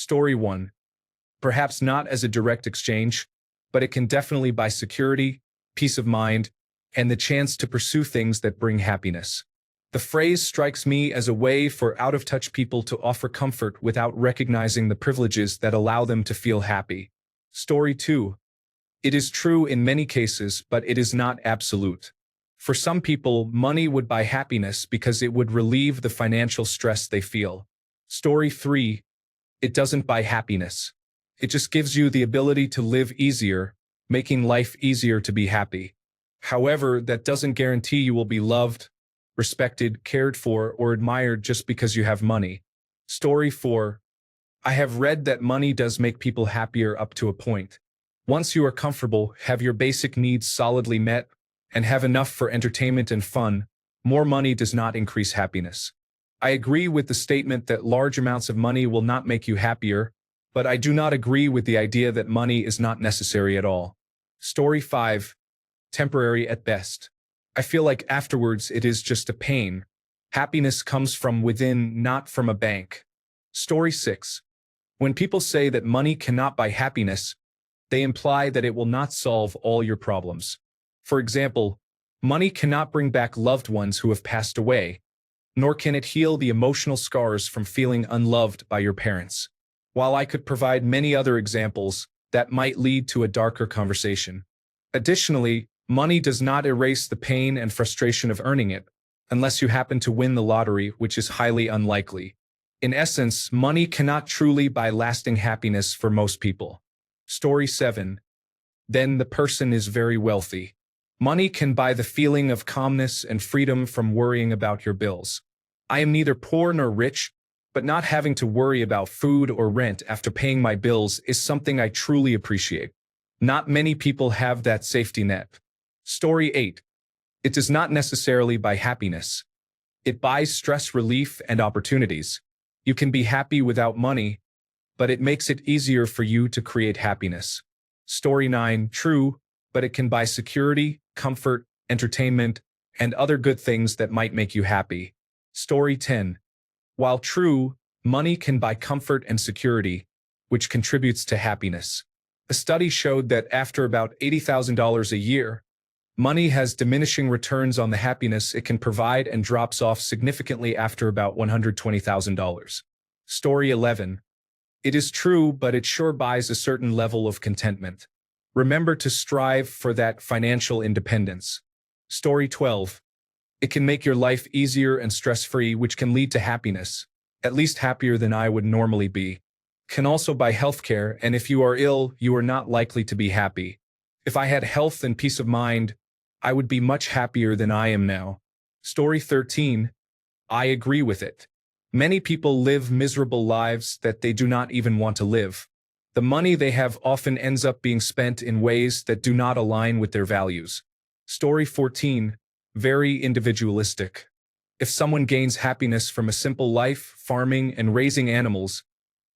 Story 1. Perhaps not as a direct exchange, but it can definitely buy security, peace of mind, and the chance to pursue things that bring happiness. The phrase strikes me as a way for out-of-touch people to offer comfort without recognizing the privileges that allow them to feel happy. Story 2. It is true in many cases, but it is not absolute. For some people, money would buy happiness because it would relieve the financial stress they feel. Story 3. It doesn't buy happiness. It just gives you the ability to live easier, making life easier to be happy. However, that doesn't guarantee you will be loved, respected, cared for, or admired just because you have money. Story 4. I have read that money does make people happier up to a point. Once you are comfortable, have your basic needs solidly met, and have enough for entertainment and fun, more money does not increase happiness. I agree with the statement that large amounts of money will not make you happier, but I do not agree with the idea that money is not necessary at all. Story 5. Temporary at best. I feel like afterwards it is just a pain. Happiness comes from within, not from a bank. Story 6. When people say that money cannot buy happiness, they imply that it will not solve all your problems. For example, money cannot bring back loved ones who have passed away, nor can it heal the emotional scars from feeling unloved by your parents. While I could provide many other examples, that might lead to a darker conversation. Additionally, money does not erase the pain and frustration of earning it, unless you happen to win the lottery, which is highly unlikely. In essence, money cannot truly buy lasting happiness for most people. Story 7. Then the person is very wealthy. Money can buy the feeling of calmness and freedom from worrying about your bills. I am neither poor nor rich, but not having to worry about food or rent after paying my bills is something I truly appreciate. Not many people have that safety net. Story 8. It does not necessarily buy happiness. It buys stress relief and opportunities. You can be happy without money, but it makes it easier for you to create happiness. Story 9. True, but it can buy security, comfort, entertainment, and other good things that might make you happy. Story 10. While true, money can buy comfort and security, which contributes to happiness. A study showed that after about $80,000 a year, money has diminishing returns on the happiness it can provide and drops off significantly after about $120,000. Story 11. It is true, but it sure buys a certain level of contentment. Remember to strive for that financial independence. Story 12. It can make your life easier and stress-free, which can lead to happiness, at least happier than I would normally be. Can also buy healthcare, and if you are ill, you are not likely to be happy. If I had health and peace of mind, I would be much happier than I am now. Story 13. I agree with it. Many people live miserable lives that they do not even want to live. The money they have often ends up being spent in ways that do not align with their values. Story 14. Very individualistic. If someone gains happiness from a simple life, farming, and raising animals,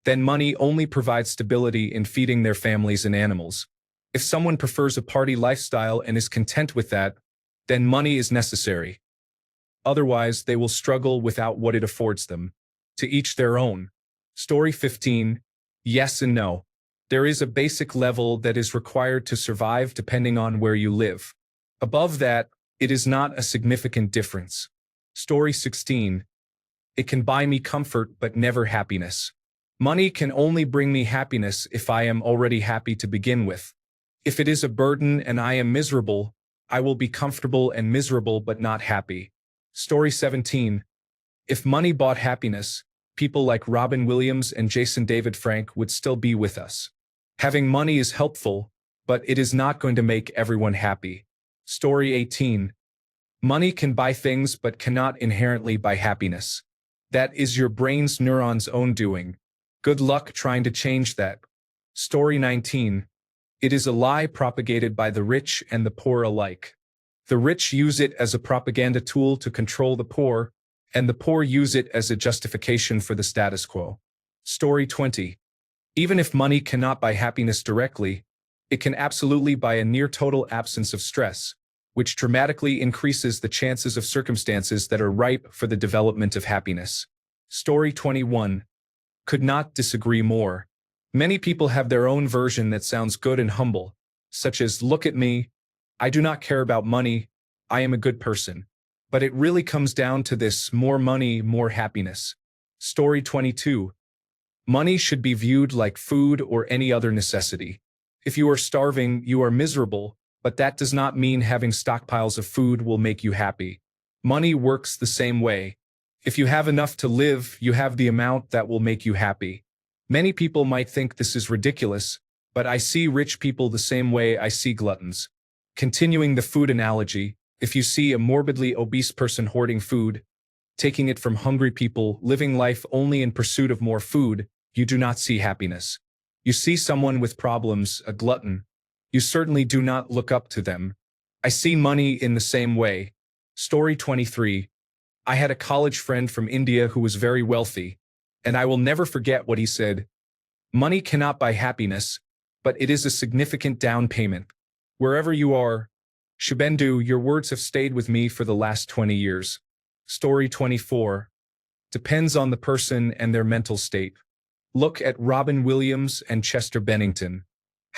then money only provides stability in feeding their families and animals. If someone prefers a party lifestyle and is content with that, then money is necessary. Otherwise, they will struggle without what it affords them. To each their own. Story 15. Yes and no. There is a basic level that is required to survive depending on where you live. Above that, it is not a significant difference. Story 16. It can buy me comfort but never happiness. Money can only bring me happiness if I am already happy to begin with. If it is a burden and I am miserable, I will be comfortable and miserable but not happy. Story 17. If money bought happiness, people like Robin Williams and Jason David Frank would still be with us. Having money is helpful, but it is not going to make everyone happy. Story 18. Money can buy things but cannot inherently buy happiness. That is your brain's neurons' own doing. Good luck trying to change that. Story 19. It is a lie propagated by the rich and the poor alike. The rich use it as a propaganda tool to control the poor, and the poor use it as a justification for the status quo. Story 20. Even if money cannot buy happiness directly, it can absolutely buy a near-total absence of stress, which dramatically increases the chances of circumstances that are ripe for the development of happiness. Story 21. Could not disagree more. Many people have their own version that sounds good and humble, such as, "Look at me. I do not care about money. I am a good person." But it really comes down to this: more money, more happiness. Story 22. Money should be viewed like food or any other necessity. If you are starving, you are miserable, but that does not mean having stockpiles of food will make you happy. Money works the same way. If you have enough to live, you have the amount that will make you happy. Many people might think this is ridiculous, but I see rich people the same way I see gluttons. Continuing the food analogy, if you see a morbidly obese person hoarding food, taking it from hungry people, living life only in pursuit of more food, you do not see happiness. You see someone with problems, a glutton. You certainly do not look up to them. I see money in the same way. Story 23. I had a college friend from India who was very wealthy, and I will never forget what he said. "Money cannot buy happiness, but it is a significant down payment." Wherever you are, Shubendu, your words have stayed with me for the last 20 years. Story 24. Depends on the person and their mental state. Look at Robin Williams and Chester Bennington.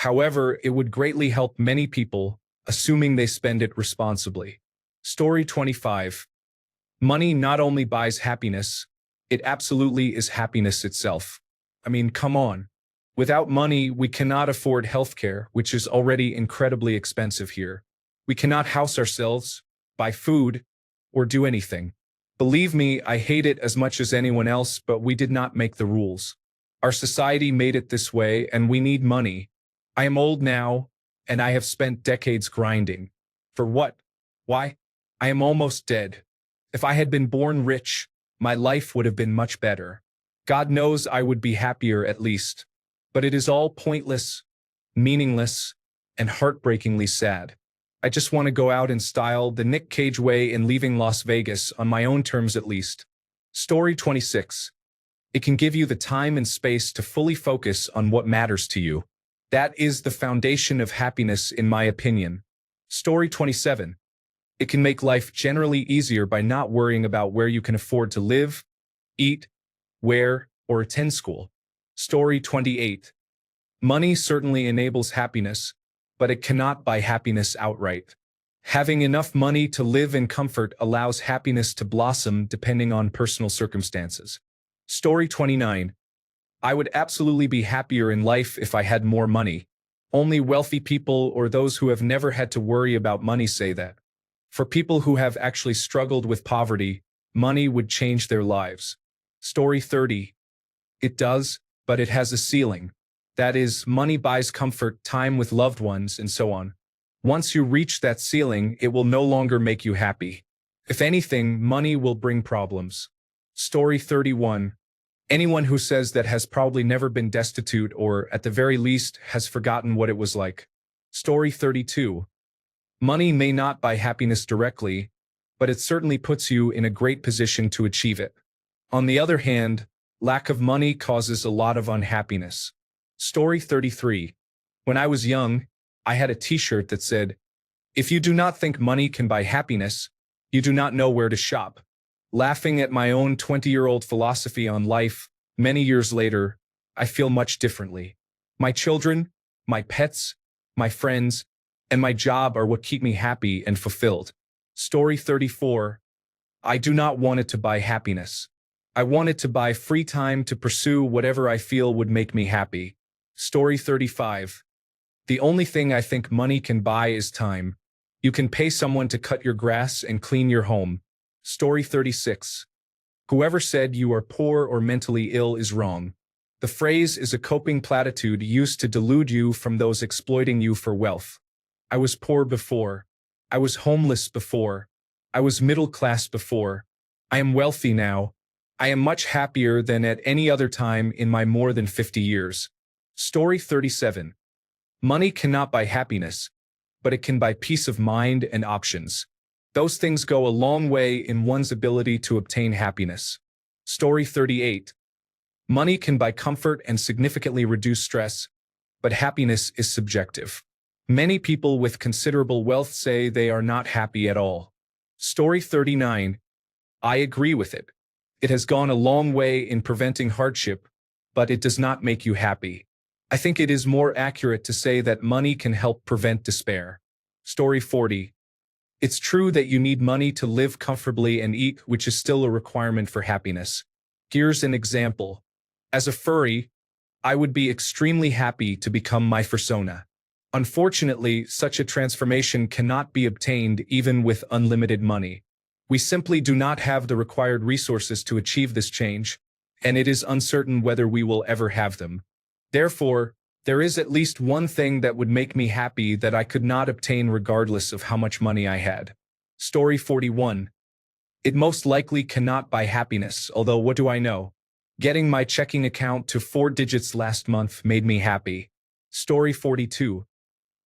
However, it would greatly help many people, assuming they spend it responsibly. Story 25. Money not only buys happiness, it absolutely is happiness itself. I mean, come on. Without money, we cannot afford healthcare, which is already incredibly expensive here. We cannot house ourselves, buy food, or do anything. Believe me, I hate it as much as anyone else, but we did not make the rules. Our society made it this way, and we need money. I am old now, and I have spent decades grinding. For what? Why? I am almost dead. If I had been born rich, my life would have been much better. God knows I would be happier at least. But it is all pointless, meaningless, and heartbreakingly sad. I just want to go out in style, the Nick Cage way, in leaving Las Vegas on my own terms at least. Story 26. It can give you the time and space to fully focus on what matters to you. That is the foundation of happiness, in my opinion. Story 27. It can make life generally easier by not worrying about where you can afford to live, eat, wear, or attend school. Story 28. Money certainly enables happiness, but it cannot buy happiness outright. Having enough money to live in comfort allows happiness to blossom depending on personal circumstances. Story 29. I would absolutely be happier in life if I had more money. Only wealthy people or those who have never had to worry about money say that. For people who have actually struggled with poverty, money would change their lives. Story 30. It does, but it has a ceiling. That is, money buys comfort, time with loved ones, and so on. Once you reach that ceiling, it will no longer make you happy. If anything, money will bring problems. Story 31. Anyone who says that has probably never been destitute or, at the very least, has forgotten what it was like. Story 32. Money may not buy happiness directly, but it certainly puts you in a great position to achieve it. On the other hand, lack of money causes a lot of unhappiness. Story 33. When I was young, I had a t-shirt that said, "If you do not think money can buy happiness, you do not know where to shop." Laughing at my own 20-year-old philosophy on life, many years later, I feel much differently. My children, my pets, my friends, and my job are what keep me happy and fulfilled. Story 34. I do not want it to buy happiness. I want it to buy free time to pursue whatever I feel would make me happy. Story 35. The only thing I think money can buy is time. You can pay someone to cut your grass and clean your home. Story 36. Whoever said you are poor or mentally ill is wrong. The phrase is a coping platitude used to delude you from those exploiting you for wealth. I was poor before. I was homeless before. I was middle class before. I am wealthy now. I am much happier than at any other time in my more than 50 years. Story 37. Money cannot buy happiness, but it can buy peace of mind and options. Those things go a long way in one's ability to obtain happiness. Story 38. Money can buy comfort and significantly reduce stress, but happiness is subjective. Many people with considerable wealth say they are not happy at all. Story 39. I agree with it. It has gone a long way in preventing hardship, but it does not make you happy. I think it is more accurate to say that money can help prevent despair. Story 40. It's true that you need money to live comfortably and eat, which is still a requirement for happiness. Here's an example. As a furry, I would be extremely happy to become my fursona. Unfortunately, such a transformation cannot be obtained even with unlimited money. We simply do not have the required resources to achieve this change, and it is uncertain whether we will ever have them. Therefore, there is at least one thing that would make me happy that I could not obtain regardless of how much money I had. Story 41. It most likely cannot buy happiness, although what do I know? Getting my checking account to 4 digits last month made me happy. Story 42.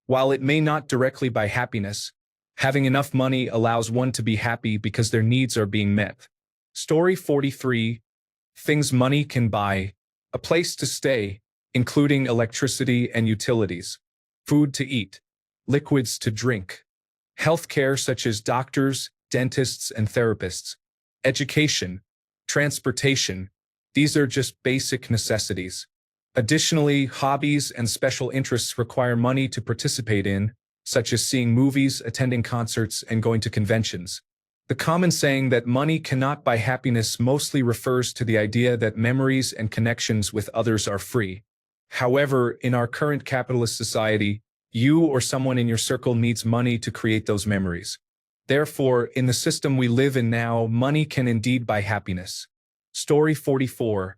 While it may not directly buy happiness, having enough money allows one to be happy because their needs are being met. Story 43. Things money can buy: a place to stay, including electricity and utilities, food to eat, liquids to drink, healthcare such as doctors, dentists, and therapists, education, transportation. These are just basic necessities. Additionally, hobbies and special interests require money to participate in, such as seeing movies, attending concerts, and going to conventions. The common saying that money cannot buy happiness mostly refers to the idea that memories and connections with others are free. However, in our current capitalist society, you or someone in your circle needs money to create those memories. Therefore, in the system we live in now, money can indeed buy happiness. Story 44.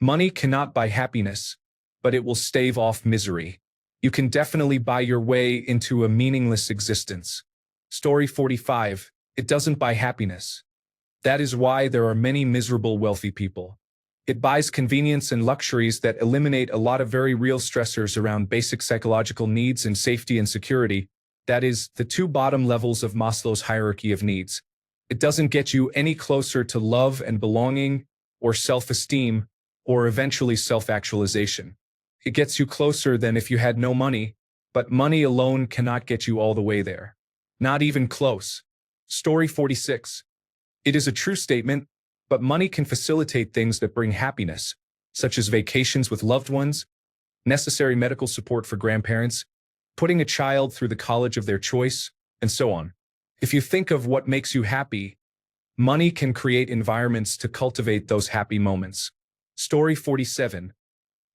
Money cannot buy happiness, but it will stave off misery. You can definitely buy your way into a meaningless existence. Story 45. It doesn't buy happiness. That is why there are many miserable wealthy people. It buys convenience and luxuries that eliminate a lot of very real stressors around basic psychological needs and safety and security. That is, the two bottom levels of Maslow's hierarchy of needs. It doesn't get you any closer to love and belonging, or self-esteem, or eventually self-actualization. It gets you closer than if you had no money, but money alone cannot get you all the way there. Not even close. Story 46. It is a true statement, but money can facilitate things that bring happiness, such as vacations with loved ones, necessary medical support for grandparents, putting a child through the college of their choice, and so on. If you think of what makes you happy, money can create environments to cultivate those happy moments. Story 47.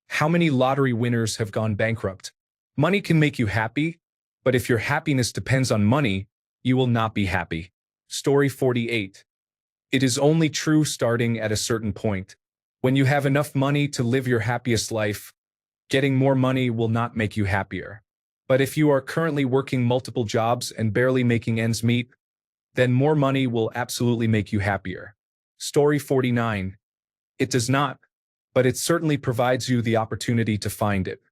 How many lottery winners have gone bankrupt? Money can make you happy, but if your happiness depends on money, you will not be happy. Story 48. It is only true starting at a certain point. When you have enough money to live your happiest life, getting more money will not make you happier. But if you are currently working multiple jobs and barely making ends meet, then more money will absolutely make you happier. Story 49. It does not, but it certainly provides you the opportunity to find it.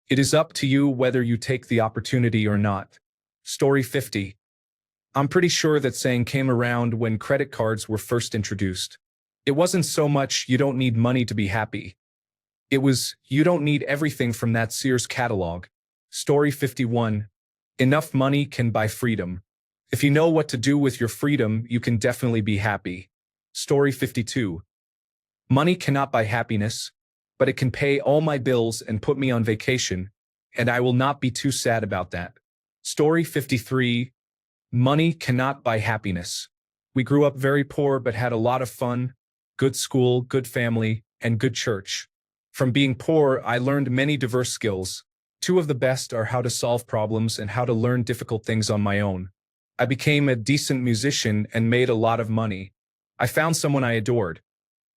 It is up to you whether you take the opportunity or not. Story 50. I'm pretty sure that saying came around when credit cards were first introduced. It wasn't so much you don't need money to be happy. It was you don't need everything from that Sears catalog. Story 51. Enough money can buy freedom. If you know what to do with your freedom, you can definitely be happy. Story 52. Money cannot buy happiness, but it can pay all my bills and put me on vacation, and I will not be too sad about that. Story 53. Money cannot buy happiness. We grew up very poor but had a lot of fun, good school, good family, and good church. From being poor, I learned many diverse skills. Two of the best are how to solve problems and how to learn difficult things on my own. I became a decent musician and made a lot of money. I found someone I adored.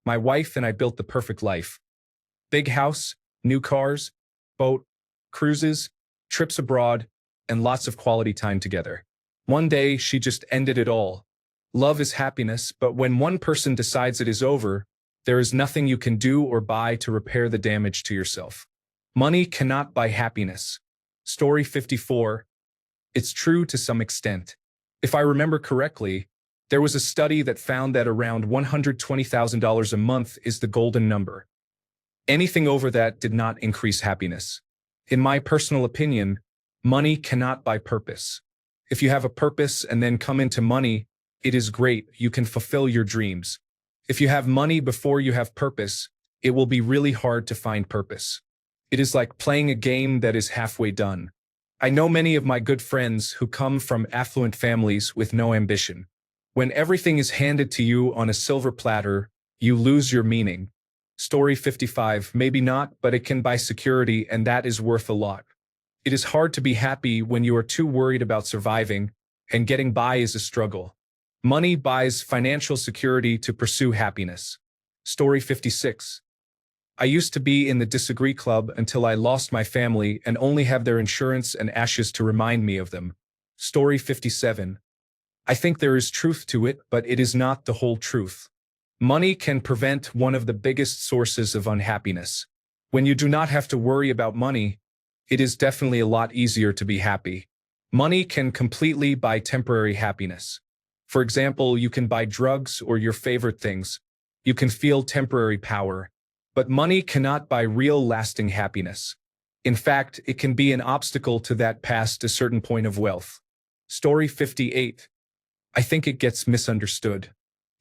My wife and I built the perfect life. Big house, new cars, boat, cruises, trips abroad, and lots of quality time together. One day, she just ended it all. Love is happiness, but when one person decides it is over, there is nothing you can do or buy to repair the damage to yourself. Money cannot buy happiness. Story 54. It's true to some extent. If I remember correctly, there was a study that found that around $120,000 a month is the golden number. Anything over that did not increase happiness. In my personal opinion, money cannot buy purpose. If you have a purpose and then come into money, it is great, you can fulfill your dreams. If you have money before you have purpose, it will be really hard to find purpose. It is like playing a game that is halfway done. I know many of my good friends who come from affluent families with no ambition. When everything is handed to you on a silver platter, you lose your meaning. Story 55, maybe not, but it can buy security, and that is worth a lot. It is hard to be happy when you are too worried about surviving, and getting by is a struggle. Money buys financial security to pursue happiness. Story 56. I used to be in the disagree club until I lost my family and only have their insurance and ashes to remind me of them. Story 57. I think there is truth to it, but it is not the whole truth. Money can prevent one of the biggest sources of unhappiness. When you do not have to worry about money, it is definitely a lot easier to be happy. Money can completely buy temporary happiness. For example, you can buy drugs or your favorite things. You can feel temporary power. But money cannot buy real lasting happiness. In fact, it can be an obstacle to that past a certain point of wealth. Story 58. I think it gets misunderstood.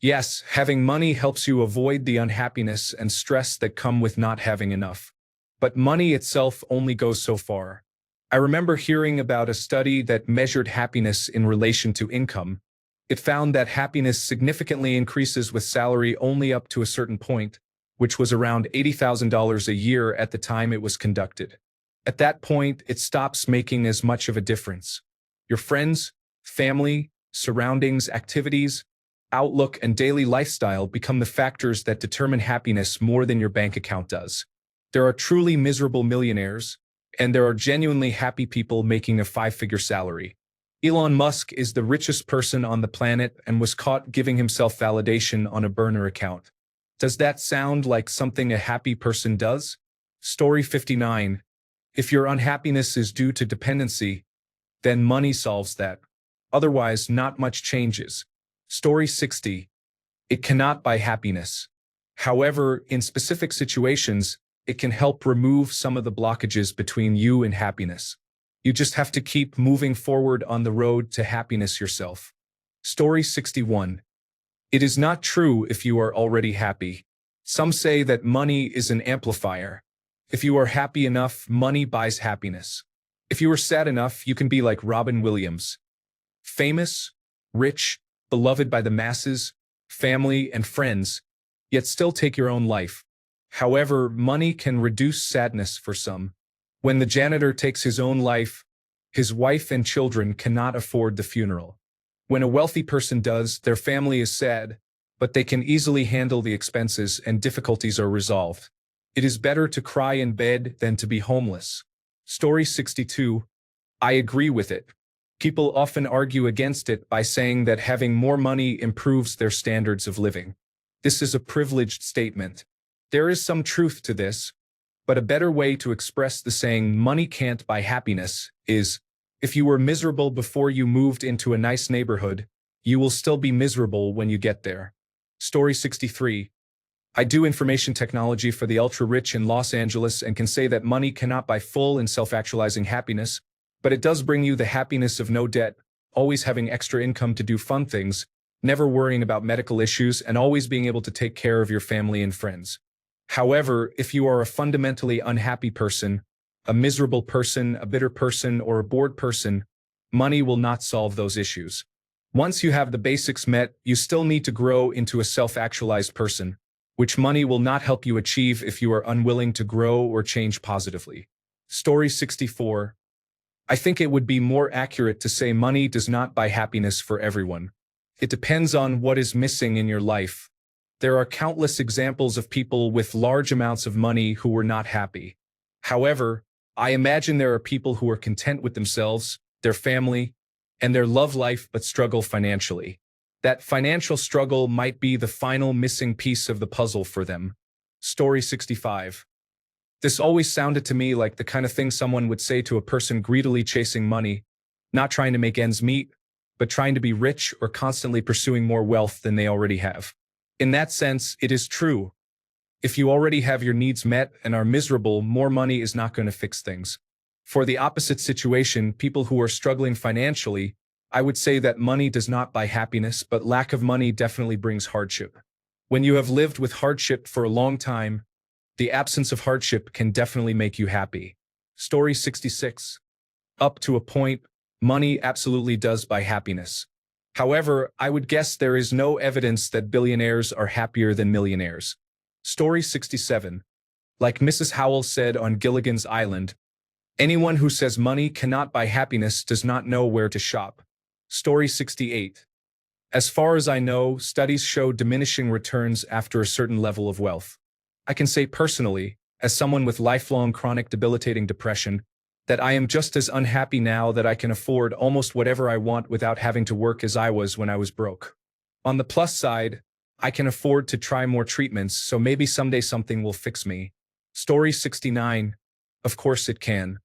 Yes, having money helps you avoid the unhappiness and stress that come with not having enough. But money itself only goes so far. I remember hearing about a study that measured happiness in relation to income. It found that happiness significantly increases with salary only up to a certain point, which was around $80,000 a year at the time it was conducted. At that point, it stops making as much of a difference. Your friends, family, surroundings, activities, outlook, and daily lifestyle become the factors that determine happiness more than your bank account does. There are truly miserable millionaires, and there are genuinely happy people making a five-figure salary. Elon Musk is the richest person on the planet and was caught giving himself validation on a burner account. Does that sound like something a happy person does? Story 59. If your unhappiness is due to dependency, then money solves that. Otherwise, not much changes. Story 60. It cannot buy happiness. However, in specific situations, it can help remove some of the blockages between you and happiness. You just have to keep moving forward on the road to happiness yourself. Story 61. It is not true if you are already happy. Some say that money is an amplifier. If you are happy enough, money buys happiness. If you are sad enough, you can be like Robin Williams. Famous, rich, beloved by the masses, family, and friends, yet still take your own life. However, money can reduce sadness for some. When the janitor takes his own life, his wife and children cannot afford the funeral. When a wealthy person does, their family is sad, but they can easily handle the expenses and difficulties are resolved. It is better to cry in bed than to be homeless. Story 62. I agree with it. People often argue against it by saying that having more money improves their standards of living. This is a privileged statement. There is some truth to this, but a better way to express the saying money can't buy happiness is, if you were miserable before you moved into a nice neighborhood, you will still be miserable when you get there. Story 63. I do information technology for the ultra-rich in Los Angeles and can say that money cannot buy full and self-actualizing happiness, but it does bring you the happiness of no debt, always having extra income to do fun things, never worrying about medical issues, and always being able to take care of your family and friends. However, if you are a fundamentally unhappy person, a miserable person, a bitter person, or a bored person, money will not solve those issues. Once you have the basics met, you still need to grow into a self-actualized person, which money will not help you achieve if you are unwilling to grow or change positively. Story 64. I think it would be more accurate to say money does not buy happiness for everyone. It depends on what is missing in your life. There are countless examples of people with large amounts of money who were not happy. However, I imagine there are people who are content with themselves, their family, and their love life but struggle financially. That financial struggle might be the final missing piece of the puzzle for them. Story 65. This always sounded to me like the kind of thing someone would say to a person greedily chasing money, not trying to make ends meet, but trying to be rich or constantly pursuing more wealth than they already have. In that sense, it is true. If you already have your needs met and are miserable, more money is not going to fix things. For the opposite situation, people who are struggling financially, I would say that money does not buy happiness, but lack of money definitely brings hardship. When you have lived with hardship for a long time, The absence of hardship can definitely make you happy. Story 66. Up to a point, money absolutely does buy happiness. However, I would guess there is no evidence that billionaires are happier than millionaires. Story 67. Like Mrs. Howell said on Gilligan's Island, anyone who says money cannot buy happiness does not know where to shop. Story 68. As far as I know, studies show diminishing returns after a certain level of wealth. I can say personally, as someone with lifelong chronic debilitating depression, that I am just as unhappy now that I can afford almost whatever I want without having to work as I was when I was broke. On the plus side, I can afford to try more treatments, so maybe someday something will fix me. Story 69. Of course it can.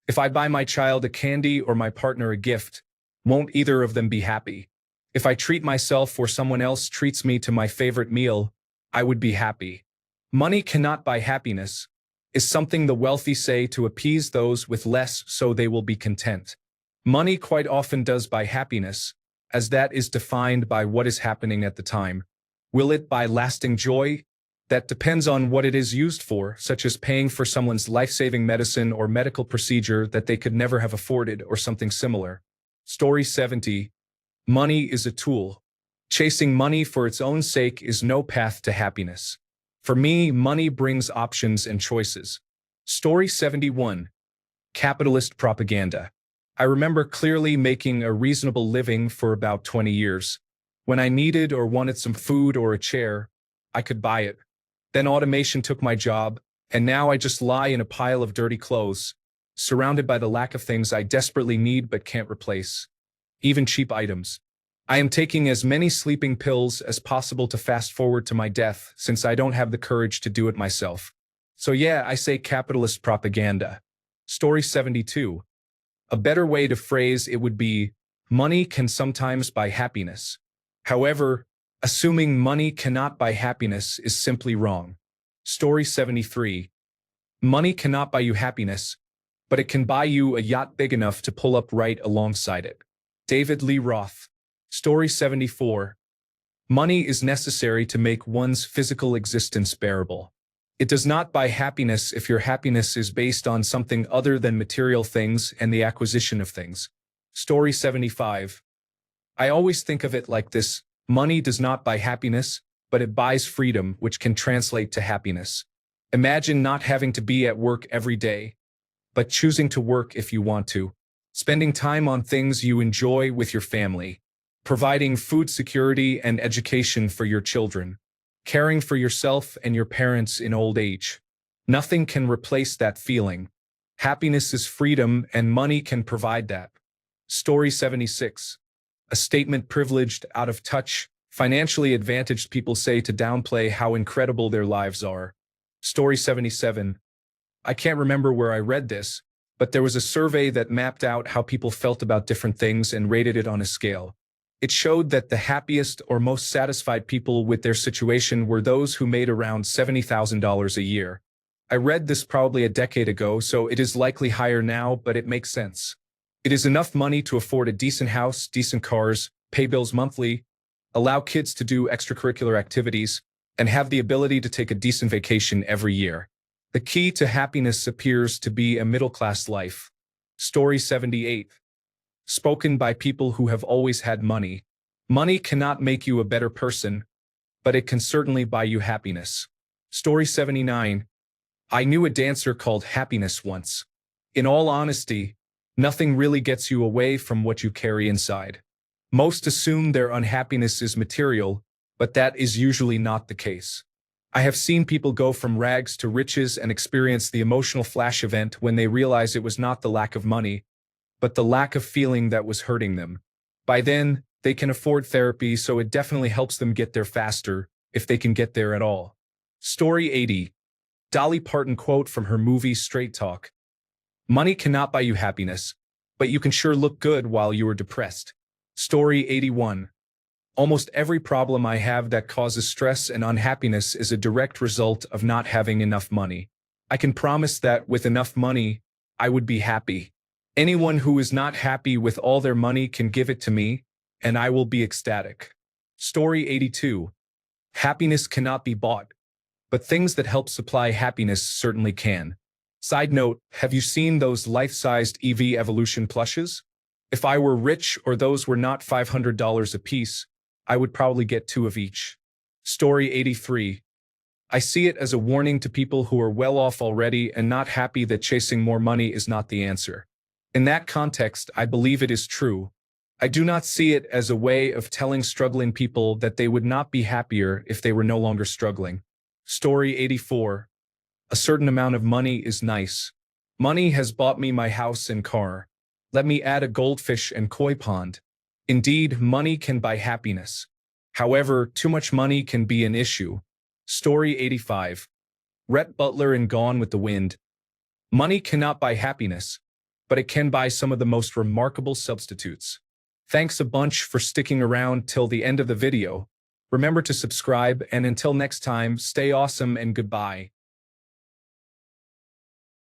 If I buy my child a candy or my partner a gift, won't either of them be happy? If I treat myself or someone else treats me to my favorite meal, I would be happy. Money cannot buy happiness is something the wealthy say to appease those with less so they will be content. Money quite often does buy happiness, as that is defined by what is happening at the time. Will it buy lasting joy? That depends on what it is used for, such as paying for someone's life-saving medicine or medical procedure that they could never have afforded or something similar. Story 70. Money is a tool. Chasing money for its own sake is no path to happiness. For me, money brings options and choices. Story 71. Capitalist propaganda. I remember clearly making a reasonable living for about 20 years. When I needed or wanted some food or a chair, I could buy it. Then automation took my job, and now I just lie in a pile of dirty clothes, surrounded by the lack of things I desperately need but can't replace. Even cheap items. I am taking as many sleeping pills as possible to fast forward to my death, since I don't have the courage to do it myself. So yeah, I say capitalist propaganda. Story 72. A better way to phrase it would be, money can sometimes buy happiness. However, assuming money cannot buy happiness is simply wrong. Story 73. Money cannot buy you happiness, but it can buy you a yacht big enough to pull up right alongside it. David Lee Roth. Story 74. Money is necessary to make one's physical existence bearable. It does not buy happiness if your happiness is based on something other than material things and the acquisition of things. Story 75. I always think of it like this: money does not buy happiness, but it buys freedom, which can translate to happiness. Imagine not having to be at work every day, but choosing to work if you want to, spending time on things you enjoy with your family, providing food security and education for your children, caring for yourself and your parents in old age. Nothing can replace that feeling. Happiness is freedom, and money can provide that. Story 76. A statement privileged, out of touch, financially advantaged people say to downplay how incredible their lives are. Story 77. I can't remember where I read this, but there was a survey that mapped out how people felt about different things and rated it on a scale. It showed that the happiest or most satisfied people with their situation were those who made around $70,000 a year. I read this probably a decade ago, so it is likely higher now, but it makes sense. It is enough money to afford a decent house, decent cars, pay bills monthly, allow kids to do extracurricular activities, and have the ability to take a decent vacation every year. The key to happiness appears to be a middle-class life. Story 78. Spoken by people who have always had money. Money cannot make you a better person, but it can certainly buy you happiness. Story 79. I knew a dancer called Happiness once. In all honesty, nothing really gets you away from what you carry inside. Most assume their unhappiness is material, but that is usually not the case. I have seen people go from rags to riches and experience the emotional flash event when they realize it was not the lack of money, but the lack of feeling that was hurting them. By then, they can afford therapy, so it definitely helps them get there faster, if they can get there at all. Story 80. Dolly Parton quote from her movie Straight Talk. Money cannot buy you happiness, but you can sure look good while you are depressed. Story 81. Almost every problem I have that causes stress and unhappiness is a direct result of not having enough money. I can promise that with enough money, I would be happy. Anyone who is not happy with all their money can give it to me, and I will be ecstatic. Story 82. Happiness cannot be bought, but things that help supply happiness certainly can. Side note, have you seen those life-sized EV Evolution plushes? If I were rich or those were not $500 a piece, I would probably get 2 of each. Story 83. I see it as a warning to people who are well off already and not happy that chasing more money is not the answer. In that context, I believe it is true. I do not see it as a way of telling struggling people that they would not be happier if they were no longer struggling. Story 84. A certain amount of money is nice. Money has bought me my house and car. Let me add a goldfish and koi pond. Indeed, money can buy happiness. However, too much money can be an issue. Story 85. Rhett Butler in Gone with the Wind. Money cannot buy happiness, but it can buy some of the most remarkable substitutes. Thanks a bunch for sticking around till the end of the video. Remember to subscribe, and until next time, stay awesome and goodbye.